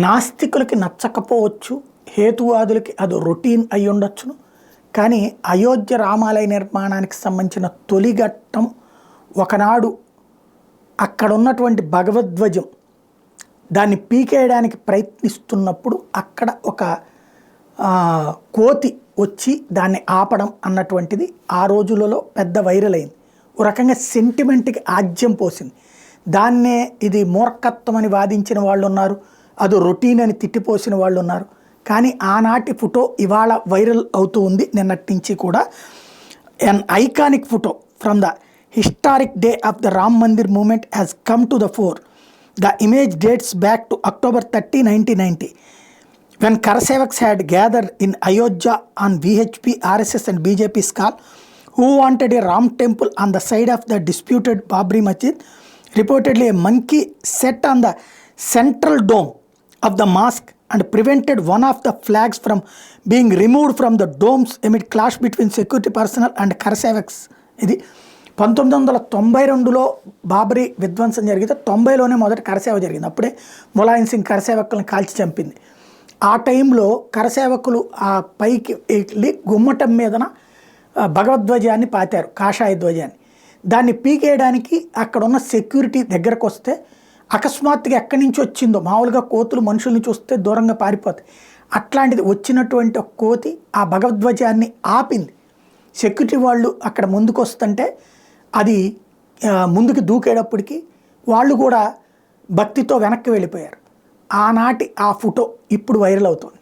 నాస్తికులకి నచ్చకపోవచ్చు, హేతువాదులకి అది రొటీన్ అయి ఉండొచ్చును. కానీ అయోధ్య రామాలయ నిర్మాణానికి సంబంధించిన తొలిఘట్టం ఒకనాడు అక్కడ ఉన్నటువంటి భగవద్ధ్వజం దాన్ని పీకేయడానికి ప్రయత్నిస్తున్నప్పుడు అక్కడ ఒక కోతి వచ్చి దాన్ని ఆపడం అన్నటువంటిది ఆ రోజులలో పెద్ద వైరల్ అయింది. ఓ రకంగా సెంటిమెంట్కి ఆజ్యం పోసింది. దాన్నే ఇది మూర్ఖత్వం అని వాదించిన వాళ్ళు ఉన్నారు, అది రొటీన్ అని తిట్టిపోసిన వాళ్ళు ఉన్నారు. కానీ ఆనాటి ఫోటో ఇవాళ వైరల్ అవుతూ ఉంది. నిన్నటి నుంచి కూడా an iconic photo from the historic day of the Ram Mandir movement has come to the fore. The image dates back to October 30, 1990, when Karsevaks had gathered in Ayodhya on VHP, RSS and BJP's call, who wanted a Ram temple on the side of the disputed Babri Masjid. Reportedly, a monkey sat on the central dome of the mosque and prevented one of the flags from being removed from the domes amid clash between security personnel and Karsevaks. ఇది 1992లో బాబరీ విధ్వంసం జరిగితే 90లోనే మొదటి కరసేవ జరిగింది. అప్పుడే ములాయం సింగ్ కరసేవకులను కాల్చి చంపింది. ఆ టైంలో కరసేవకులు ఆ పైకి వెళ్ళి గుమ్మటం మీదన భగవద్ధ్వజాన్ని పాతారు, కాషాయ ధ్వజాన్ని. దాన్ని పీకేయడానికి అక్కడ ఉన్న సెక్యూరిటీ దగ్గరకు వస్తే అకస్మాత్తుగా ఎక్కడి నుంచి వచ్చిందో, మామూలుగా కోతులు మనుషుల్ని చూస్తే దూరంగా పారిపోతాయి, అట్లాంటిది వచ్చినటువంటి ఒక కోతి ఆ భగవద్ధ్వజాన్ని ఆపింది. సెక్యూరిటీ వాళ్ళు అక్కడ ముందుకు వస్తుంటే అది ముందుకు దూకేటప్పటికి వాళ్ళు కూడా భక్తితో వెనక్కి వెళ్ళిపోయారు. ఆనాటి ఆ ఫోటో ఇప్పుడు వైరల్ అవుతుంది.